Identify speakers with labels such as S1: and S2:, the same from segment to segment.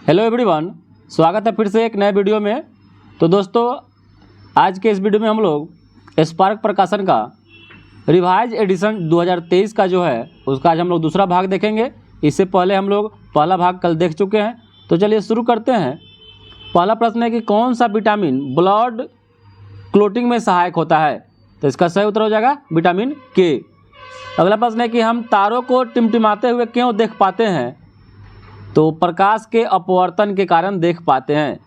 S1: Hello everyone, स्वागत है फिर से एक नए वीडियो में। तो दोस्तों, आज के इस वीडियो में हम लोग स्पार्क प्रकाशन का रिवाइज एडिशन 2023 का जो है उसका आज हम लोग दूसरा भाग देखेंगे। इससे पहले हम लोग पहला भाग कल देख चुके हैं। तो चलिए शुरू करते हैं। पहला प्रश्न है कि कौन सा विटामिन ब्लड क्लोटिंग में सहायक होता है? तो इसका सही उत्तर हो जाएगा विटामिन के। अगला प्रश्न है कि हम तारों को टिमटिमाते हुए क्यों देख पाते हैं? तो प्रकाश के अपवर्तन के कारण देख पाते हैं।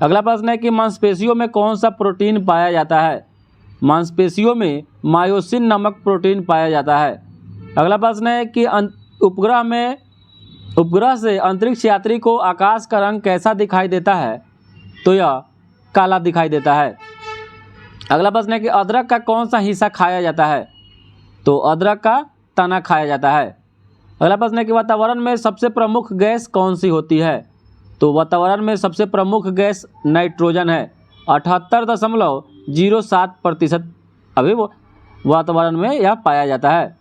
S1: अगला प्रश्न है कि मांसपेशियों में कौन सा प्रोटीन पाया जाता है? मांसपेशियों में मायोसिन नामक प्रोटीन पाया जाता है। अगला प्रश्न है कि उपग्रह से अंतरिक्ष यात्री को आकाश का रंग कैसा दिखाई देता है? तो यह काला दिखाई देता है। अगला प्रश्न है कि अदरक का कौन सा हिस्सा खाया जाता है? तो अदरक का तना खाया जाता है। अगला प्रश्न है कि वातावरण में सबसे प्रमुख गैस कौन सी होती है? तो वातावरण में सबसे प्रमुख गैस नाइट्रोजन है। 78.07% अभी वो वातावरण में यह पाया जाता है।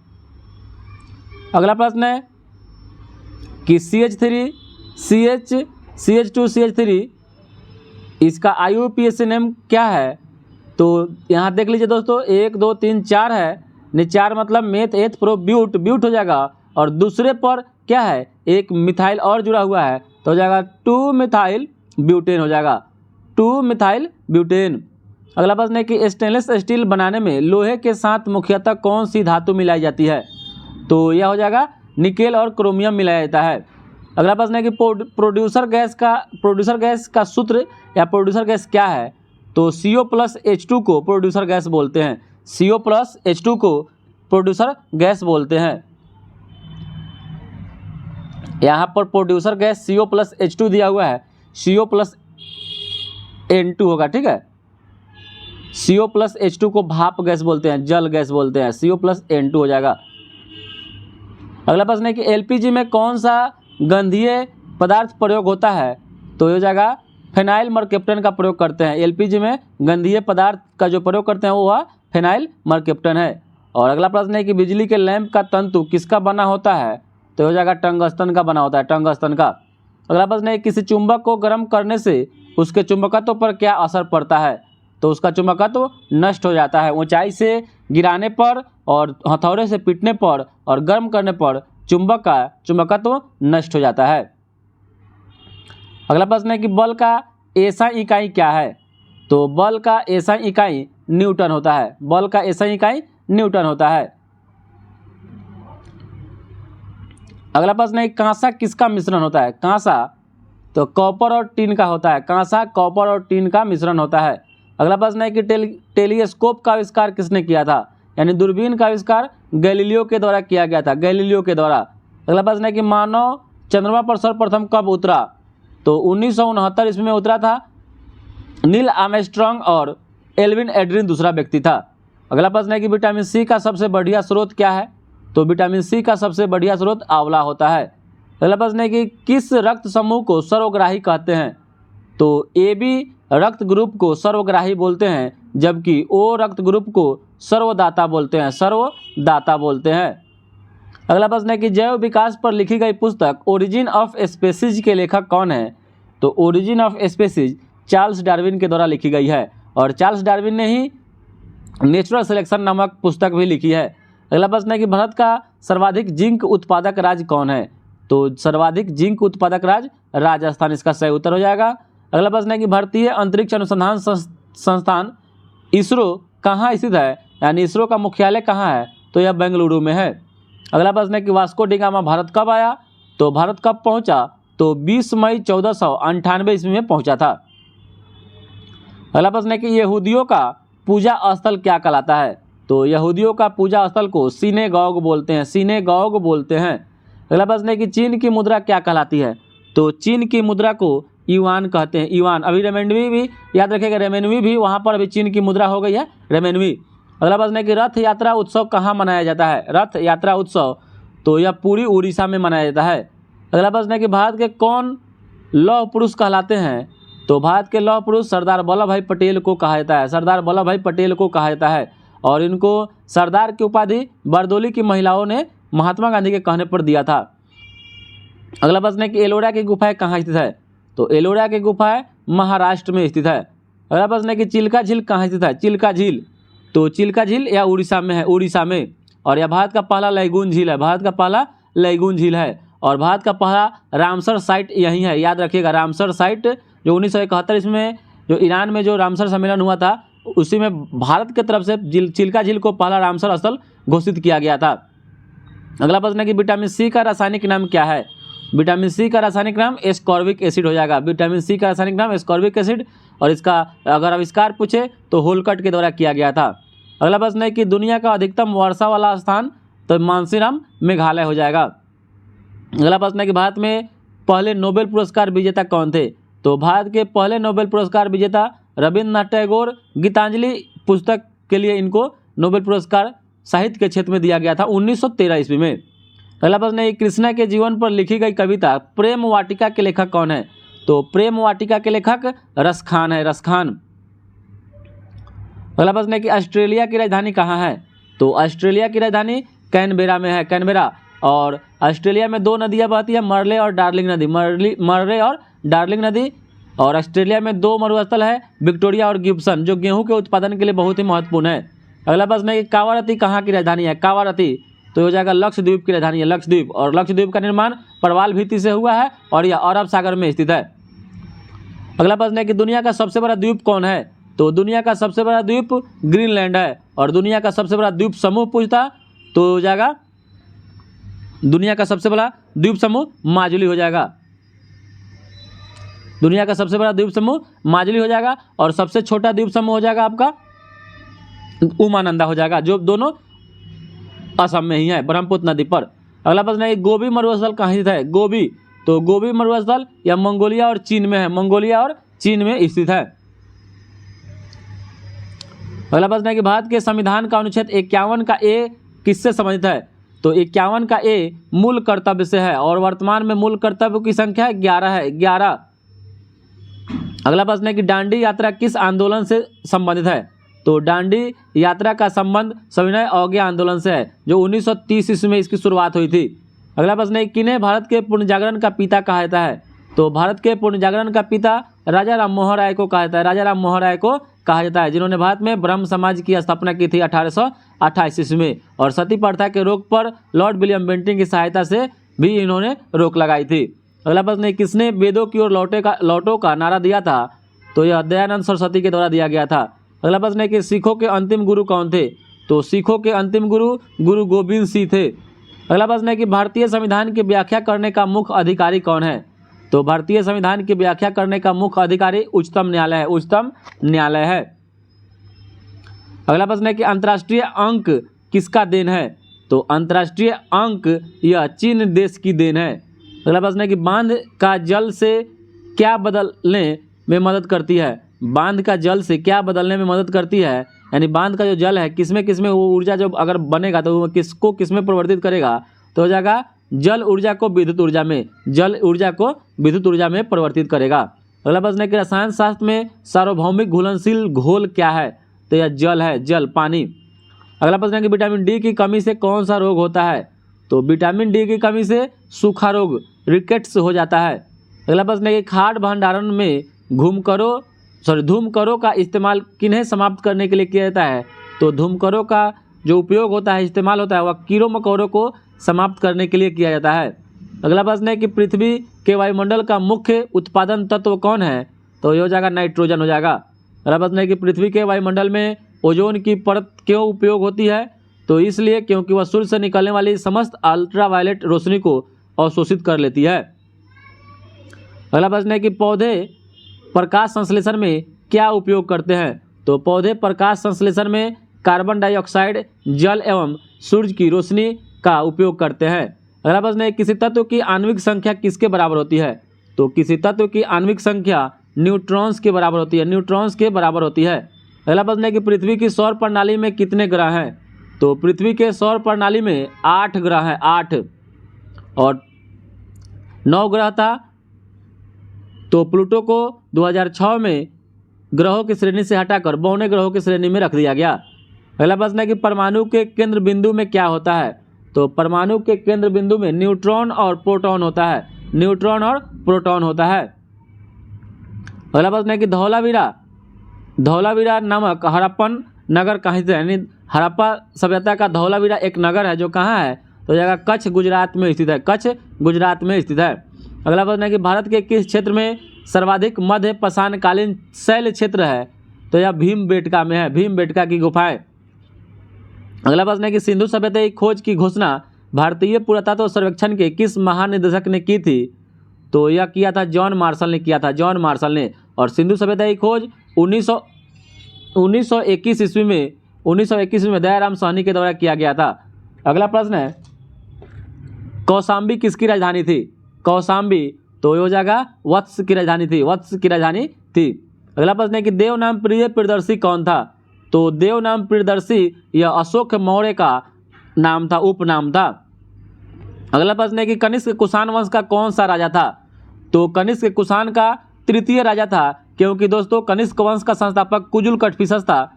S1: अगला प्रश्न है कि CH2CH3 इसका IUPAC क्या है? तो यहाँ देख लीजिए दोस्तों, 1 2 3 4 है। 4 मतलब मेथ एथ प्रो ब्यूट हो जाएगा, और दूसरे पर क्या है, एक मिथाइल और जुड़ा हुआ है तो हो जाएगा 2 मिथाइल ब्यूटेन हो जाएगा, 2 मिथाइल ब्यूटेन। अगला प्रश्न है कि स्टेनलेस स्टील बनाने में लोहे के साथ मुख्यतः कौन सी धातु मिलाई जाती है? तो यह हो जाएगा निकेल और क्रोमियम मिलाया जाता है। अगला प्रश्न है कि प्रोड्यूसर गैस का सूत्र या प्रोड्यूसर गैस क्या है? तो CO+H2 को प्रोड्यूसर गैस बोलते हैं। CO+H2 को प्रोड्यूसर गैस बोलते हैं। यहाँ पर प्रोड्यूसर गैस CO+H2 दिया हुआ है, CO+N2 होगा, ठीक है। CO+H2 को भाप गैस बोलते हैं, जल गैस बोलते हैं, CO+N2 हो जाएगा। अगला प्रश्न है कि LPG में कौन सा गंधीय पदार्थ प्रयोग होता है? तो हो जाएगा फेनाइल मरकेप्टन का प्रयोग करते हैं। LPG में गंधीय पदार्थ का जो प्रयोग करते हैं वो फेनाइल मरकेप्टन है। और अगला प्रश्न है कि बिजली के लैंप का तंतु किसका बना होता है? तो हो जाएगा टंगस्टन का बना होता है, टंगस्टन का। अगला प्रश्न है किसी चुंबक को गर्म करने से उसके चुंबकत्व पर क्या असर पड़ता है? तो उसका चुंबकत्व नष्ट हो जाता है। ऊंचाई से गिराने पर और हथौड़े से पीटने पर और गर्म करने पर चुंबक का चुंबकत्व नष्ट हो जाता है। अगला प्रश्न है कि बल का एसआई इकाई क्या है? तो बल का एसआई इकाई न्यूटन होता है। बल का एसआई इकाई न्यूटन होता है। अगला प्रश्न है कांसा किसका मिश्रण होता है? कांसा तो कॉपर और टिन का होता है। कांसा कॉपर और टिन का मिश्रण होता है। अगला प्रश्न है कि टेलीस्कोप का आविष्कार किसने किया था? यानी दूरबीन का आविष्कार गैलीलियो के द्वारा किया गया था, गैलीलियो के द्वारा। अगला प्रश्न है कि मानव चंद्रमा पर सर्वप्रथम कब उतरा? तो 1969 ईस्वी में उतरा था। नील आर्मस्ट्रांग और एल्विन एड्रिन दूसरा व्यक्ति था। अगला प्रश्न है कि विटामिन सी का सबसे बढ़िया स्रोत क्या है? तो विटामिन सी का सबसे बढ़िया स्रोत आंवला होता है। अगला प्रश्न है कि किस रक्त समूह को सर्वग्राही कहते हैं? तो AB रक्त ग्रुप को सर्वग्राही बोलते हैं, जबकि O रक्त ग्रुप को सर्वदाता बोलते हैं, सर्वदाता बोलते हैं। अगला प्रश्न है कि जैव विकास पर लिखी गई पुस्तक ओरिजिन ऑफ स्पेसीज के लेखक कौन है? तो origin of species Charles Darwin के द्वारा लिखी गई है, और चार्ल्स डार्विन ने ही नेचुरल सिलेक्शन नामक पुस्तक भी लिखी है। अगला प्रश्न है कि भारत का सर्वाधिक जिंक उत्पादक राज्य कौन है? तो सर्वाधिक जिंक उत्पादक राज्य राजस्थान, इसका सही उत्तर हो जाएगा। अगला प्रश्न है कि भारतीय अंतरिक्ष अनुसंधान संस्थान इसरो कहाँ स्थित है? यानी इसरो का मुख्यालय कहाँ है? तो यह बेंगलुरु में है। अगला प्रश्न है कि वास्को डी गामा भारत कब आया? तो भारत कब पहुंचा? तो 20 मई 1498 ईस्वी में पहुंचा था। अगला प्रश्न है कि यहूदियों का पूजा स्थल क्या कहलाता है? तो यहूदियों का पूजा स्थल को सिनेगॉग बोलते हैं, सिनेगॉग बोलते हैं। अगला प्रश्न है कि चीन की मुद्रा क्या कहलाती है? तो चीन की मुद्रा को युआन कहते हैं, युआन। अभी रेमेनवी भी याद रखिएगा, रेमेनवी भी वहाँ पर अभी चीन की मुद्रा हो गई है, रेमेनवी। अगला प्रश्न है कि रथ यात्रा उत्सव कहाँ मनाया जाता है? रथ यात्रा उत्सव तो यह पूरी उड़ीसा में मनाया जाता है। अगला प्रश्न है कि भारत के कौन लौह पुरुष कहलाते हैं? तो भारत के लौह पुरुष सरदार वल्लभ भाई पटेल को कहा जाता है, सरदार वल्लभ भाई पटेल को कहा जाता है। और इनको सरदार की उपाधि बरदोली की महिलाओं ने महात्मा गांधी के कहने पर दिया था। अगला प्रश्न है कि एलोरा की गुफाएं कहाँ स्थित है? तो एलोरा की गुफा है महाराष्ट्र में स्थित है। अगला प्रश्न है कि चिल्का झील कहाँ स्थित है? चिल्का झील, तो चिल्का झील या उड़ीसा में है, उड़ीसा में। और यह भारत का पहला लैगून झील है, भारत का पहला लैगून झील है। और भारत का पहला रामसर साइट यही है, याद रखिएगा। रामसर साइट जो 1971 इसमें जो ईरान में जो रामसर सम्मेलन हुआ था, उसी में भारत की तरफ से चिल्का झील को पहला रामसर स्थल घोषित किया गया था। अगला प्रश्न है कि विटामिन सी का रासायनिक नाम क्या है? विटामिन सी का रासायनिक नाम एस्कॉर्बिक एसिड हो जाएगा। विटामिन सी का रासायनिक नाम एस्कॉर्बिक एसिड, और इसका अगर आविष्कार पूछे तो होलकट के द्वारा किया गया था। अगला प्रश्न है कि दुनिया का अधिकतम वर्षा वाला स्थान, तो मानसीराम मेघालय हो जाएगा। अगला प्रश्न है कि भारत में पहले नोबेल पुरस्कार विजेता कौन थे? तो भारत के पहले नोबेल पुरस्कार विजेता रविन्द्रनाथ टैगोर। गीतांजलि पुस्तक के लिए इनको नोबेल पुरस्कार साहित्य के क्षेत्र में दिया गया था 1913 ईस्वी में। अगला प्रश्न है कृष्णा के जीवन पर लिखी गई कविता प्रेम वाटिका के लेखक कौन है? तो प्रेम वाटिका के लेखक रसखान है, रसखान। अगला प्रश्न है कि ऑस्ट्रेलिया की राजधानी कहाँ है? तो ऑस्ट्रेलिया की राजधानी कैनबेरा में है, कैनबेरा। और ऑस्ट्रेलिया में दो नदियाँ बहती है, मरले और डार्लिंग नदी, मरले और डार्लिंग नदी। और ऑस्ट्रेलिया में दो मरुस्थल है, विक्टोरिया और गिब्सन, जो गेहूं के उत्पादन के लिए बहुत ही महत्वपूर्ण है। अगला प्रश्न है कि कावारती कहाँ की राजधानी है? कावारती तो हो जाएगा लक्षद्वीप की राजधानी है, लक्षद्वीप। और लक्षद्वीप का निर्माण प्रवाल भित्ति से हुआ है और यह अरब सागर में स्थित है। अगला प्रश्न है कि दुनिया का सबसे बड़ा द्वीप कौन है? तो दुनिया का सबसे बड़ा द्वीप ग्रीनलैंड है। और दुनिया का सबसे बड़ा द्वीप समूह पूछता तो हो जाएगा, दुनिया का सबसे बड़ा द्वीप समूह माजुली हो जाएगा। दुनिया का सबसे बड़ा द्वीप समूह माजुली हो जाएगा। और सबसे छोटा द्वीप समूह हो जाएगा आपका उमानंदा हो जाएगा, जो दोनों असम में ही है, ब्रह्मपुत्र नदी पर। अगला प्रश्न है गोबी मरुस्थल कहाँ स्थित है? गोबी, तो गोबी मरुस्थल या मंगोलिया और चीन में है, मंगोलिया और चीन में स्थित है। अगला प्रश्न है कि भारत के संविधान का अनुच्छेद 51 का ए किससे संबंधित है? तो 51 का ए मूल कर्तव्य से है। और वर्तमान में मूल कर्तव्य की संख्या 11 है, 11। अगला प्रश्न है कि दांडी यात्रा किस आंदोलन से संबंधित है? तो दांडी यात्रा का संबंध सविनय अवज्ञा आंदोलन से है, जो 1930 ईस्वी में इसकी शुरुआत हुई थी। अगला प्रश्न है किन्हें भारत के पूर्ण जागरण का पिता कहा जाता है? तो भारत के पूर्ण जागरण का पिता राजा राम मोहन राय को कहा जाता है, राजा राम मोहन राय को कहा जाता है, जिन्होंने भारत में ब्रह्म समाज की स्थापना की थी 1828 ईस्वी में। और सती प्रथा के रोक पर लॉर्ड विलियम बेंटिंक की सहायता से भी इन्होंने रोक लगाई थी। अगला प्रश्न है किसने वेदों की ओर लौटो का नारा दिया था? तो यह दयानंद सरस्वती के द्वारा दिया गया था। अगला प्रश्न है कि सिखों के अंतिम गुरु कौन थे? तो सिखों के अंतिम गुरु गुरु गोविंद सिंह थे। अगला प्रश्न है कि भारतीय संविधान की व्याख्या करने का मुख्य अधिकारी कौन है? तो भारतीय संविधान की व्याख्या करने का मुख्य अधिकारी उच्चतम न्यायालय है, उच्चतम न्यायालय है। अगला प्रश्न है कि अंतर्राष्ट्रीय अंक किसका देन है? तो अंतर्राष्ट्रीय अंक यह चीन देश की देन है। अगला प्रश्न है कि बांध का जल से क्या बदलने में मदद करती है? बांध का जल से क्या बदलने में मदद करती है? यानी बांध का जो जल है किसमें वो ऊर्जा जो अगर बनेगा तो वो किसको किसमें परिवर्तित करेगा? तो हो जाएगा जल ऊर्जा को विद्युत ऊर्जा में, जल ऊर्जा को विद्युत ऊर्जा में परिवर्तित करेगा। अगला प्रश्न है कि रसायन शास्त्र में सार्वभौमिक घुलनशील घोल क्या है? तो यह जल है, जल, पानी। अगला प्रश्न है कि विटामिन डी की कमी से कौन सा रोग होता है? तो विटामिन डी की कमी से सूखा रोग, रिकेट्स हो जाता है। अगला प्रश्न है कि खाद्य भंडारण में धूमकरों का इस्तेमाल किन्हें समाप्त करने के लिए किया जाता है? तो धूमकरों का जो उपयोग होता है, इस्तेमाल होता है, वह कीड़ों मकोड़ों को समाप्त करने के लिए किया जाता है। अगला प्रश्न है कि पृथ्वी के वायुमंडल का मुख्य उत्पादन तत्व कौन है? तो ये हो जाएगा नाइट्रोजन हो जाएगा। अगला प्रश्न है कि पृथ्वी के वायुमंडल में ओजोन की परत क्यों उपयोग होती है? तो इसलिए क्योंकि वह सूर्य से निकलने वाली समस्त अल्ट्रावायलेट रोशनी को अवशोषित कर लेती है। अगला प्रश्न है कि पौधे प्रकाश संश्लेषण में क्या उपयोग करते हैं? तो पौधे प्रकाश संश्लेषण में कार्बन डाइऑक्साइड, जल एवं सूर्य की रोशनी का उपयोग करते हैं। अगला प्रश्न है किसी तत्व की आणविक संख्या किसके बराबर होती है? तो किसी तत्व की आणविक संख्या न्यूट्रॉन्स के बराबर होती है, न्यूट्रॉन्स के बराबर होती है। अगला प्रश्न है कि पृथ्वी की सौर प्रणाली में कितने ग्रह हैं? तो पृथ्वी के सौर प्रणाली में 8 ग्रह हैं, 8। और 9 ग्रह था, तो प्लूटो को 2006 में ग्रहों की श्रेणी से हटाकर 52 ग्रहों की श्रेणी में रख दिया गया। अगला प्रश्न है कि परमाणु के केंद्र बिंदु में क्या होता है? तो परमाणु के केंद्र बिंदु में न्यूट्रॉन और प्रोटॉन होता है, न्यूट्रॉन और प्रोटॉन होता है। अगला प्रश्न है कि धौलावीरा नामक हड़प्पन नगर कहाँ स्थित है, यानी हड़प्पा सभ्यता का धौलावीरा एक नगर है जो कहाँ है, तो जगह कच्छ गुजरात में स्थित है, कच्छ गुजरात में स्थित है। अगला प्रश्न है कि भारत के किस क्षेत्र में सर्वाधिक मध्य पाषाणकालीन शैल क्षेत्र है, तो यह भीमबेटका में है, भीमबेटका की गुफाएं। अगला प्रश्न है कि सिंधु सभ्यता की खोज की घोषणा भारतीय पुरातत्व सर्वेक्षण के किस महानिदेशक ने की थी, तो यह किया था जॉन मार्शल ने किया था, जॉन मार्शल ने। और सिंधु सभ्यता की खोज 1921 ईस्वी में दयाराम साहनी के द्वारा किया गया था। अगला प्रश्न है कौशाम्बी किसकी राजधानी थी, कौशाम्बी, तो ये जगह वत्स की राजधानी थी, वत्स की राजधानी थी। अगला प्रश्न है कि देव नाम प्रिय प्रियदर्शी कौन था, तो देव नाम प्रियदर्शी यह अशोक मौर्य का नाम था, उपनाम था। अगला प्रश्न है कि कनिष्क कुषाण वंश का कौन सा राजा था, तो कनिष्क कुषाण का तृतीय राजा था, क्योंकि दोस्तों कनिष्क वंश का संस्थापक कुजुल कटफिसस था,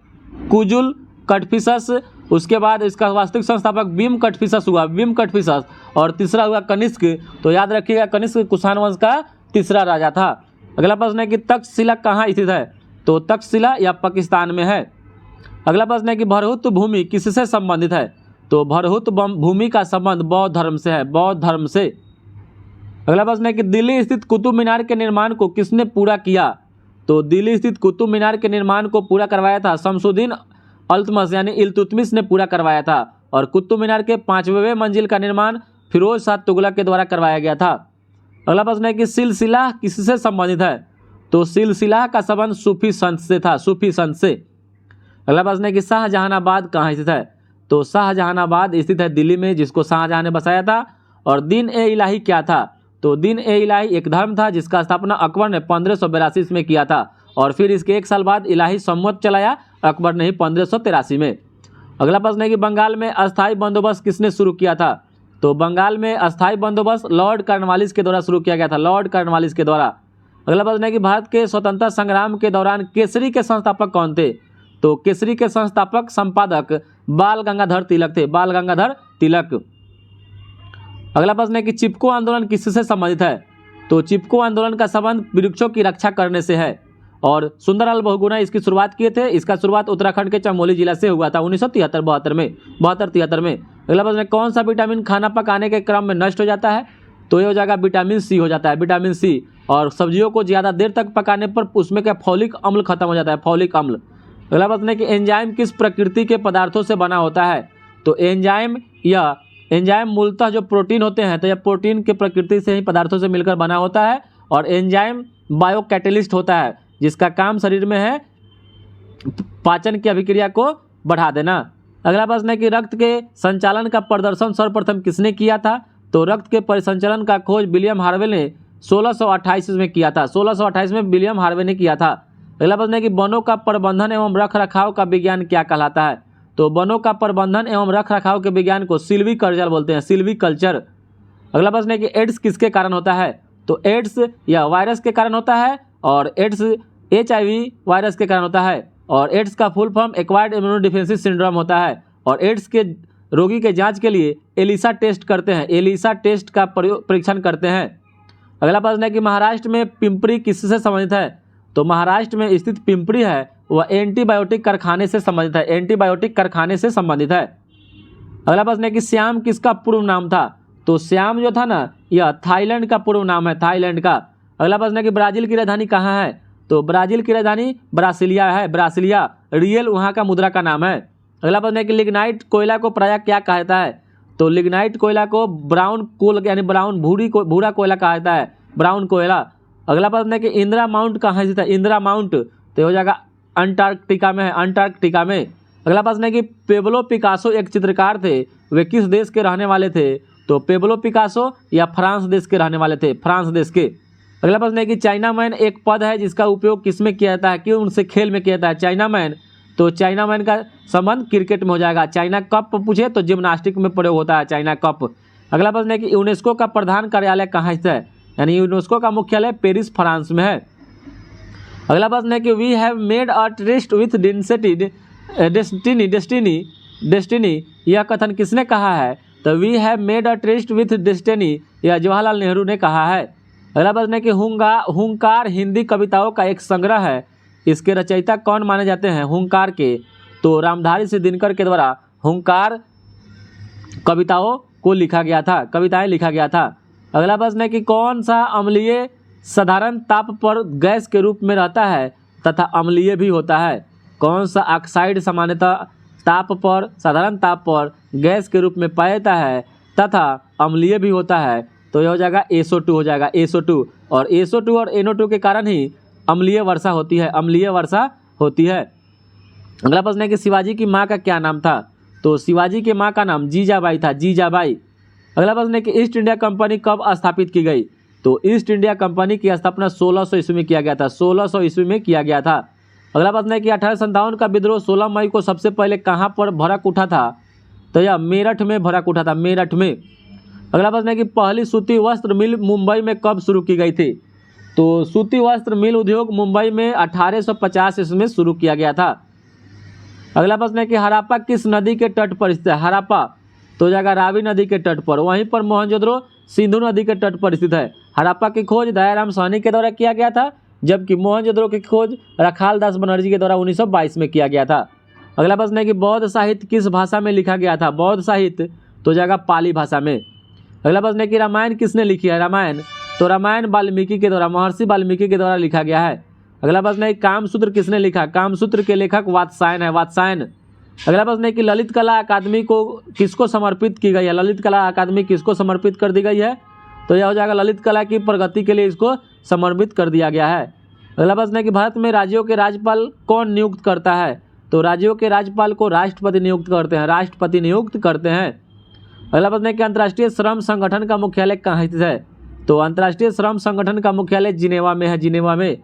S1: कुजुल कटफिसस। उसके बाद इसका वास्तविक संस्थापक भीम कटफिसस हुआ, भीम कटफिसस, और तीसरा हुआ कनिष्क। तो याद रखिएगा कनिष्क कुषाण वंश का तीसरा राजा था। अगला प्रश्न है कि तक्षशिला कहाँ स्थित है, तो तक्षशिला या पाकिस्तान में है। अगला प्रश्न है कि भरहुत भूमि किससे संबंधित है, तो भरहुत भूमि का संबंध बौद्ध धर्म से है, बौद्ध धर्म से। अगला प्रश्न है कि दिल्ली स्थित कुतुब मीनार के निर्माण को किसने पूरा किया, तो दिल्ली स्थित कुतुब मीनार के निर्माण को पूरा करवाया था शमसुद्दीन अल्तमश यानी इल्तुतमिश ने पूरा करवाया था। और कुतुब मीनार के 5वें मंजिल का निर्माण फिरोज शाह तुगलक के द्वारा करवाया गया था। अगला प्रश्न है कि सिलसिला किससे संबंधित है, तो सिलसिला का संबंध सूफी संत से था, सूफी संत से। अगला प्रश्न है कि शाहजहानाबाद कहाँ स्थित है, तो शाहजहानाबाद स्थित है दिल्ली में, जिसको शाहजहां ने बसाया था। और दिन ए इलाही क्या था, तो दिन ए इलाही एक धर्म था जिसका स्थापना अकबर ने 1582 में किया था, और फिर इसके एक साल बाद इलाही सम्मत चलाया अकबर ने ही 1583 में। अगला प्रश्न है कि बंगाल में अस्थायी बंदोबस्त किसने शुरू किया था, तो बंगाल में अस्थायी बंदोबस्त लॉर्ड कॉर्नवालिस के द्वारा शुरू किया गया था, लॉर्ड कॉर्नवालिस के द्वारा। अगला प्रश्न है कि भारत के स्वतंत्रता संग्राम के दौरान केसरी के संस्थापक कौन थे, तो केसरी के संस्थापक संपादक बाल गंगाधर तिलक थे, बाल गंगाधर तिलक। अगला प्रश्न है कि चिपको आंदोलन किससे संबंधित है, तो चिपको आंदोलन का संबंध वृक्षों की रक्षा करने से है। और सुंदरलाल बहुगुणा इसकी शुरुआत किए थे, इसका शुरुआत उत्तराखंड के चमोली जिला से हुआ था 1973-72 में, 72-73 में। अगला प्रश्न है कौन सा विटामिन खाना पकाने के क्रम में नष्ट हो जाता है, तो ये हो जाएगा विटामिन सी हो जाता है, विटामिन सी। और सब्जियों को ज़्यादा देर तक पकाने पर उसमें क्या फॉलिक अम्ल खत्म हो जाता है, फॉलिक अम्ल। अगला प्रश्न है कि एंजाइम किस प्रकृति के पदार्थों से बना होता है, तो एंजाइम मूलतः जो प्रोटीन होते हैं तो यह प्रोटीन के प्रकृति से ही पदार्थों से मिलकर बना होता है। और एंजाइम बायोकैटेलिस्ट होता है जिसका काम शरीर में है पाचन की अभिक्रिया को बढ़ा देना। अगला प्रश्न है कि रक्त के संचालन का प्रदर्शन सर्वप्रथम किसने किया था, तो रक्त के परिसंचलन का खोज विलियम हार्वे ने 1628 में किया था, 1628 में विलियम हार्वे ने किया था। अगला प्रश्न है कि वनों का प्रबंधन एवं रख रखाव का विज्ञान क्या कहलाता है, तो वनों का प्रबंधन एवं रख रखाव के विज्ञान को सिल्वीकल्चर बोलते हैं, सिल्वीकल्चर। अगला प्रश्न है कि एड्स किसके कारण होता है, तो एड्स या वायरस के कारण होता है, और एड्स HIV वायरस के कारण होता है। और एड्स का फुल फॉर्म एक्वायर्ड इम्यूनोडिफिशियेंसी सिंड्रोम होता है। और एड्स के रोगी के जांच के लिए एलिसा टेस्ट करते हैं, एलिसा टेस्ट का परीक्षण करते हैं। अगला प्रश्न है कि महाराष्ट्र में पिंपरी किससे संबंधित है, तो महाराष्ट्र में स्थित पिंपरी है वह एंटीबायोटिक कारखाने से संबंधित है, एंटीबायोटिक कारखाने से संबंधित है। अगला प्रश्न है कि श्याम किसका पूर्व नाम था, तो श्याम जो था ना यह थाईलैंड का पूर्व नाम है, थाईलैंड का। अगला प्रश्न है कि ब्राजील की राजधानी कहाँ है, तो ब्राजील की राजधानी ब्रासिलिया है, ब्रासिलिया, रियल वहाँ का मुद्रा का नाम है। अगला प्रश्न है कि लिग्नाइट कोयला को प्रायः क्या कहता है, तो लिग्नाइट कोयला को ब्राउन कोल यानी ब्राउन भूरा कोयला कहा जाता है, ब्राउन कोयला। अगला प्रश्न है कि इंदिरा माउंट कहाँ स्थित है, इंदिरा माउंट तो हो जाएगा अंटार्कटिका में है, अंटार्कटिका में। अगला प्रश्न है कि पेब्लो पिकासो एक चित्रकार थे, वे किस देश के रहने वाले थे, तो पेब्लो पिकासो या फ्रांस देश के रहने वाले थे, फ्रांस देश के। अगला प्रश्न है कि चाइना मैन एक पद है जिसका उपयोग किसमें किया जाता है, क्यों उनसे खेल में किया जाता है चाइना मैन, तो चाइना मैन का संबंध क्रिकेट में हो जाएगा। चाइना कप पूछे तो जिम्नास्टिक में प्रयोग होता है चाइना कप। अगला प्रश्न है कि यूनेस्को का प्रधान कार्यालय कहाँ स्थित है, यानी यूनेस्को का मुख्यालय पेरिस फ्रांस में है। अगला प्रश्न है कि we have made a tryst with destiny यह कथन किसने कहा है, तो we have made a tryst with destiny यह जवाहरलाल नेहरू ने कहा है। अगला प्रश्न है कि हुंकार हिंदी कविताओं का एक संग्रह है, इसके रचयिता कौन माने जाते हैं हुंकार के? तो रामधारी सिंह दिनकर के द्वारा हुंकार कविताओं को लिखा गया था, कविताएं लिखा गया था। अगला प्रश्न है कि कौन सा अम्लीय साधारण ताप पर गैस के रूप में रहता है तथा अम्लीय भी होता है? कौन सा ऑक्साइड सामान्यतः साधारण ताप पर गैस के रूप में पाया जाता है तथा अम्लीय भी होता है? तो यह हो जाएगा SO2 हो जाएगा, SO2। और SO2 और NO2 के कारण ही अम्लीय वर्षा होती है, अम्लीय वर्षा होती है। अगला प्रश्न है कि शिवाजी की माँ का क्या नाम था? तो शिवाजी की माँ का नाम जीजाबाई था, जीजाबाई। अगला प्रश्न है कि ईस्ट इंडिया कंपनी कब स्थापित की गई? तो ईस्ट इंडिया कंपनी की स्थापना 1600 ईस्वी में किया गया था, 1600 ईस्वी में किया गया था। अगला प्रश्न है कि 1857 का विद्रोह 16 मई को सबसे पहले कहाँ पर भड़क उठा था? तो यह मेरठ में भड़क उठा था, मेरठ में। अगला प्रश्न है कि पहली सूती वस्त्र मिल मुंबई में कब शुरू की गई थी? तो सूती वस्त्र मिल उद्योग मुंबई में 1850 ईस्वी में शुरू किया गया था। अगला प्रश्न है कि हड़प्पा किस नदी के तट पर स्थित है? हड़प्पा तो जाएगा रावी नदी के तट पर, वहीं पर मोहनजोदड़ो सिंधु नदी के तट पर स्थित है। हड़प्पा की खोज दयाराम साहनी के द्वारा किया गया था, जबकि मोहनजोदड़ो की खोज रखाल दास बनर्जी के द्वारा 1922 में किया गया था। अगला प्रश्न है कि बौद्ध साहित्य किस भाषा में लिखा गया था? बौद्ध साहित्य तो जाएगा पाली भाषा में। अगला प्रश्न है कि रामायण किसने लिखी है? रामायण तो रामायण वाल्मीकि के द्वारा, महर्षि वाल्मीकि के द्वारा लिखा गया है। अगला प्रश्न है कामसूत्र किसने लिखा? कामसूत्र के लेखक वात्सायन है, वात्सायन। अगला प्रश्न है कि ललित कला अकादमी को किसको समर्पित की गई है? ललित कला अकादमी किसको समर्पित कर दी गई है? तो यह हो जाएगा ललित कला की प्रगति के लिए इसको समर्पित कर दिया गया है। अगला प्रश्न है कि भारत में राज्यों के राज्यपाल कौन नियुक्त करता है? तो राज्यों के राज्यपाल को राष्ट्रपति नियुक्त करते हैं, राष्ट्रपति नियुक्त करते हैं। अगला प्रश्न है कि अंतर्राष्ट्रीय श्रम संगठन का मुख्यालय कहाँ स्थित है? तो अंतर्राष्ट्रीय श्रम संगठन का मुख्यालय जिनेवा में है, जिनेवा में।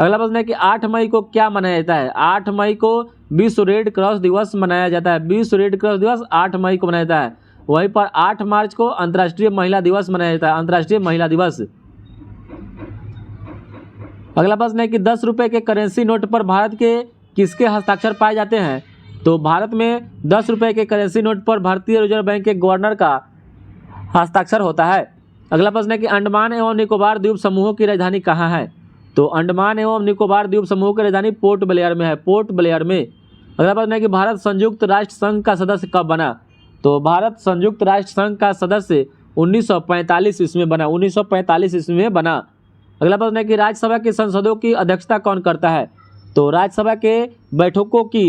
S1: अगला प्रश्न है कि 8 मई को क्या मनाया जाता है? 8 मई को विश्व रेड क्रॉस दिवस मनाया जाता है, विश्व रेड क्रॉस दिवस 8 मई को मनाया जाता है। वहीं पर 8 मार्च को अंतर्राष्ट्रीय महिला दिवस मनाया जाता है, अंतर्राष्ट्रीय महिला दिवस। अगला प्रश्न है कि 10 रुपये के करेंसी नोट पर भारत के किसके हस्ताक्षर पाए जाते हैं? तो भारत में 10 रुपये के करेंसी नोट पर भारतीय रिजर्व बैंक के गवर्नर का हस्ताक्षर होता है। अगला प्रश्न है कि अंडमान एवं निकोबार द्वीप समूहों की राजधानी कहाँ है? तो अंडमान एवं निकोबार द्वीप समूह की राजधानी पोर्ट ब्लेयर में है, पोर्ट ब्लेयर में। अगला प्रश्न है कि भारत संयुक्त राष्ट्र संघ का सदस्य कब बना? तो भारत संयुक्त राष्ट्र संघ का सदस्य 1945 ईस्वी में बना, 1945 ईस्वी में बना। अगला प्रश्न है कि राज्यसभा की संसदों की अध्यक्षता कौन करता है? तो राज्यसभा के बैठकों की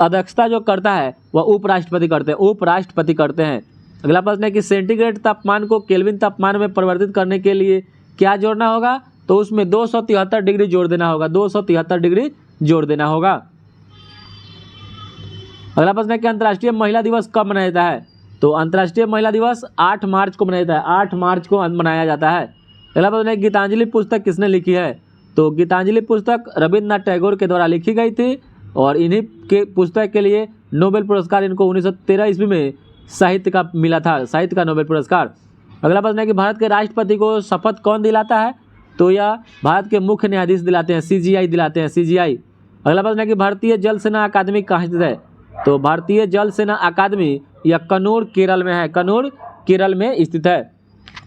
S1: अध्यक्षता जो करता है वह उपराष्ट्रपति करते हैं, उपराष्ट्रपति करते हैं। अगला प्रश्न है कि सेंटीग्रेड तापमान को केल्विन तापमान में परिवर्तित करने के लिए क्या जोड़ना होगा? तो उसमें 273 डिग्री जोड़ देना होगा, 273 डिग्री जोड़ देना होगा। अगला प्रश्न है कि अंतर्राष्ट्रीय महिला दिवस कब मनाया जाता है? तो अंतर्राष्ट्रीय महिला दिवस 8 मार्च को मनाया जाता है, 8 मार्च को मनाया जाता है। अगला प्रश्न है गीतांजलि पुस्तक किसने लिखी है? तो गीतांजलि पुस्तक रविन्द्रनाथ टैगोर के द्वारा लिखी गई थी और इन्हीं के पुस्तक के लिए नोबेल पुरस्कार इनको 1913 ईस्वी में साहित्य का मिला था, साहित्य का नोबेल पुरस्कार। अगला प्रश्न है कि भारत के राष्ट्रपति को शपथ कौन दिलाता है? तो यह भारत के मुख्य न्यायाधीश दिलाते हैं, CGI दिलाते हैं, CGI। अगला प्रश्न है कि भारतीय जल सेना अकादमी कहाँ स्थित है? तो भारतीय जल सेना अकादमी यह कन्नूर केरल में है, कन्नूर केरल में स्थित है।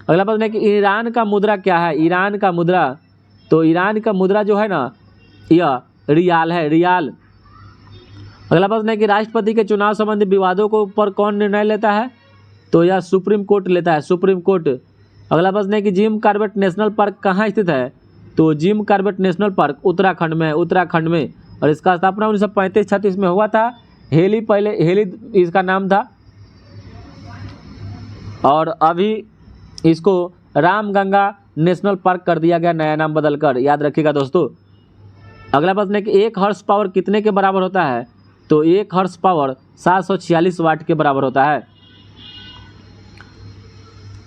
S1: अगला प्रश्न है कि ईरान का मुद्रा क्या है? ईरान का मुद्रा तो ईरान का मुद्रा जो है ना यह रियाल है, रियाल। अगला प्रश्न है कि राष्ट्रपति के चुनाव संबंधी विवादों को ऊपर कौन निर्णय लेता है? तो यह सुप्रीम कोर्ट लेता है, सुप्रीम कोर्ट। अगला प्रश्न है कि जिम कॉर्बेट नेशनल पार्क कहाँ स्थित है? तो Jim Corbett national park Uttarakhand में है, उत्तराखंड में। और इसका स्थापना 1935-36 में हुआ था। हेली पहले हेली इसका नाम था और अभी इसको रामगंगा नेशनल पार्क कर दिया गया, नया नाम बदलकर, याद रखिएगा दोस्तों। अगला प्रश्न है कि 1 हॉर्स पावर कितने के बराबर होता है? तो 1 हॉर्स पावर 746 वाट के बराबर होता है।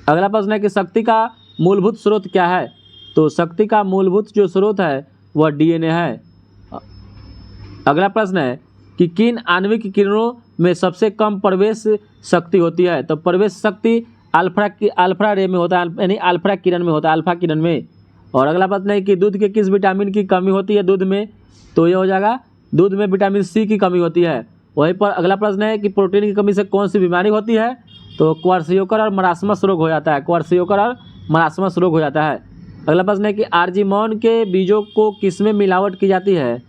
S1: अगला प्रश्न है कि शक्ति का मूलभूत स्रोत क्या है? तो शक्ति का मूलभूत जो स्रोत है वह DNA है। अगला प्रश्न है कि किन आणविक किरणों में सबसे कम प्रवेश शक्ति होती है? तो प्रवेश शक्ति अल्फा रे में होता है, यानी अल्फा किरण में होता है, अल्फा किरण में। और अगला प्रश्न है कि दूध के किस विटामिन की कमी होती है दूध में? तो ये हो जाएगा दूध में विटामिन C की कमी होती है। वहीं पर अगला प्रश्न है कि प्रोटीन की कमी से कौन सी बीमारी होती है? तो क्वार्सियोकर और मरासमस रोग हो जाता है, क्वार्सियोकर और मरासमस रोग हो जाता है। अगला प्रश्न है कि आर्जिमोन के बीजों को किसमें मिलावट की जाती है?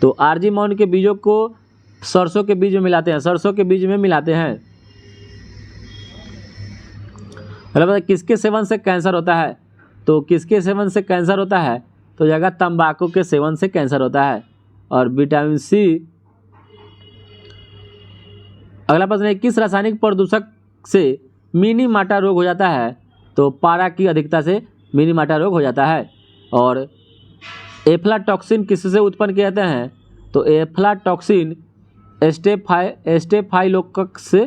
S1: तो आर्जिमोन के बीजों को सरसों के बीज में मिलाते हैं, सरसों के बीज में मिलाते हैं। अगला प्रश्न, किसके सेवन से कैंसर होता है? तो किसके सेवन से कैंसर होता है? तो जगह तंबाकू के सेवन से कैंसर होता है। और विटामिन सी। अगला प्रश्न है, किस रासायनिक प्रदूषक से मिनी माटा रोग हो जाता है? तो पारा की अधिकता से मिनी माटा रोग हो जाता है। और एफ्लाटॉक्सिन किससे उत्पन्न किए जाते हैं? तो एफ्लाटॉक्सिन स्टेफाइलोकक्स से